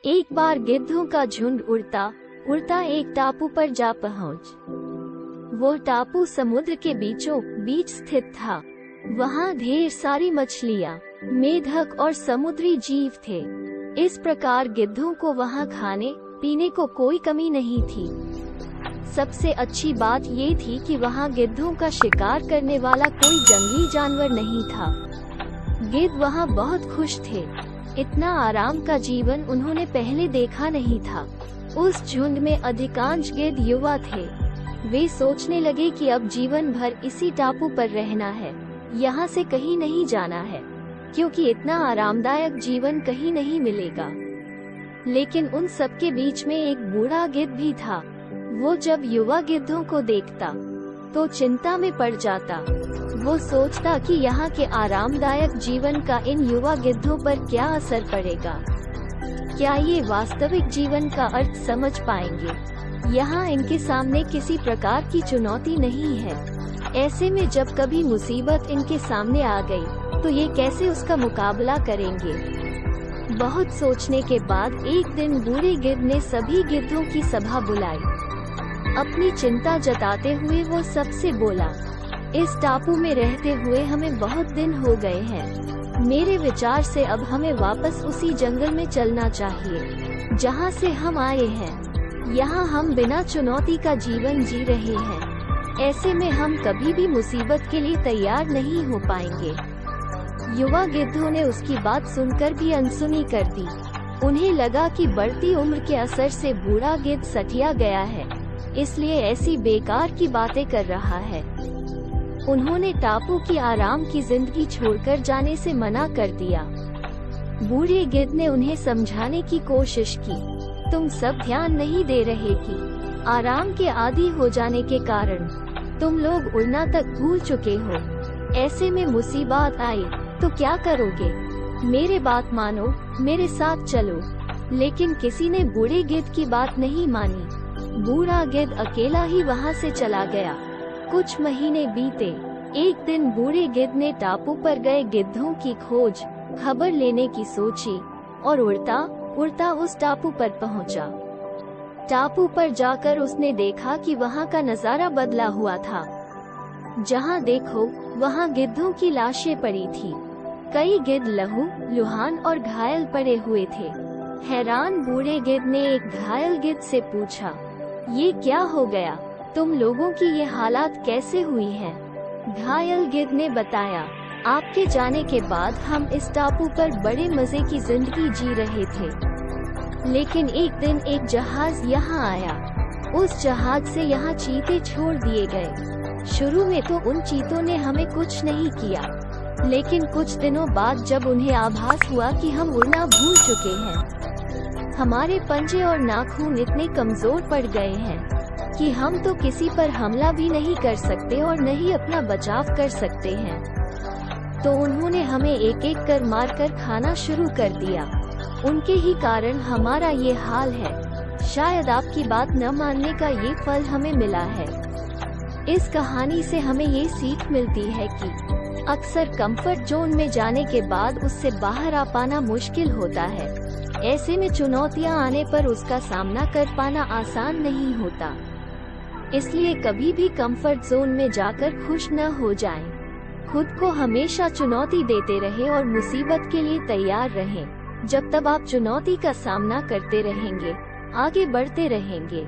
एक बार गिद्धों का झुंड उड़ता उड़ता एक टापू पर जा पहुंच। वो टापू समुद्र के बीचों बीच स्थित था। वहाँ ढेर सारी मछलियाँ, मेढक और समुद्री जीव थे। इस प्रकार गिद्धों को वहाँ खाने पीने को कोई कमी नहीं थी। सबसे अच्छी बात ये थी कि वहाँ गिद्धों का शिकार करने वाला कोई जंगली जानवर नहीं था। गिद्ध वहाँ बहुत खुश थे। इतना आराम का जीवन उन्होंने पहले देखा नहीं था। उस झुंड में अधिकांश गिद्ध युवा थे। वे सोचने लगे कि अब जीवन भर इसी टापू पर रहना है, यहाँ से कहीं नहीं जाना है, क्योंकि इतना आरामदायक जीवन कहीं नहीं मिलेगा। लेकिन उन सब के बीच में एक बूढ़ा गिद्ध भी था। वो जब युवा गिद्धों को देखता तो चिंता में पड़ जाता। वो सोचता कि यहाँ के आरामदायक जीवन का इन युवा गिद्धों पर क्या असर पड़ेगा। क्या ये वास्तविक जीवन का अर्थ समझ पाएंगे? यहाँ इनके सामने किसी प्रकार की चुनौती नहीं है। ऐसे में जब कभी मुसीबत इनके सामने आ गई तो ये कैसे उसका मुकाबला करेंगे? बहुत सोचने के बाद एक दिन बूढ़े गिद्ध ने सभी गिद्धों की सभा बुलाई। अपनी चिंता जताते हुए वो सबसे बोला, इस टापू में रहते हुए हमें बहुत दिन हो गए हैं। मेरे विचार से अब हमें वापस उसी जंगल में चलना चाहिए जहाँ से हम आए हैं। यहाँ हम बिना चुनौती का जीवन जी रहे हैं। ऐसे में हम कभी भी मुसीबत के लिए तैयार नहीं हो पाएंगे। युवा गिद्धों ने उसकी बात सुनकर भी अनसुनी कर दी। उन्हें लगा कि बढ़ती उम्र के असर से बूढ़ा गिद्ध सठिया गया है, इसलिए ऐसी बेकार की बातें कर रहा है। उन्होंने टापू की आराम की जिंदगी छोड़कर जाने से मना कर दिया। बूढ़े गिद्ध ने उन्हें समझाने की कोशिश की, तुम सब ध्यान नहीं दे रहे कि आराम के आदी हो जाने के कारण तुम लोग उड़ना तक भूल चुके हो। ऐसे में मुसीबत आई तो क्या करोगे? मेरे बात मानो, मेरे साथ चलो। लेकिन किसी ने बूढ़े गिद्ध की बात नहीं मानी। बूढ़ा गिद्ध अकेला ही वहाँ से चला गया। कुछ महीने बीते। एक दिन बूढ़े गिद्ध ने टापू पर गए गिद्धों की खोज खबर लेने की सोची और उड़ता उड़ता उस टापू पर पहुँचा। टापू पर जाकर उसने देखा कि वहाँ का नजारा बदला हुआ था। जहाँ देखो वहाँ गिद्धों की लाशें पड़ी थी। कई गिद्ध लहूलुहान और घायल पड़े हुए थे। हैरान बूढ़े गिद्ध ने एक घायल गिद्ध से पूछा, ये क्या हो गया? तुम लोगों की ये हालात कैसे हुई हैं? घायल गिद्ध ने बताया, आपके जाने के बाद हम इस टापू पर बड़े मजे की जिंदगी जी रहे थे। लेकिन एक दिन एक जहाज यहाँ आया। उस जहाज से यहाँ चीते छोड़ दिए गए। शुरू में तो उन चीतों ने हमें कुछ नहीं किया, लेकिन कुछ दिनों बाद जब उन्हें आभास हुआ कि हम उड़ना भूल चुके हैं, हमारे पंजे और नाखून इतने कमजोर पड़ गए हैं कि हम तो किसी पर हमला भी नहीं कर सकते और न ही अपना बचाव कर सकते हैं। तो उन्होंने हमें एक एक कर मार कर खाना शुरू कर दिया। उनके ही कारण हमारा ये हाल है। शायद आपकी बात न मानने का ये फल हमें मिला है। इस कहानी से हमें ये सीख मिलती है कि अक्सर कंफर्ट जोन में जाने के बाद उससे बाहर आ पाना मुश्किल होता है। ऐसे में चुनौतियां आने पर उसका सामना कर पाना आसान नहीं होता। इसलिए कभी भी कंफर्ट जोन में जाकर खुश न हो जाएं। खुद को हमेशा चुनौती देते रहें और मुसीबत के लिए तैयार रहें। जब तक आप चुनौती का सामना करते रहेंगे, आगे बढ़ते रहेंगे।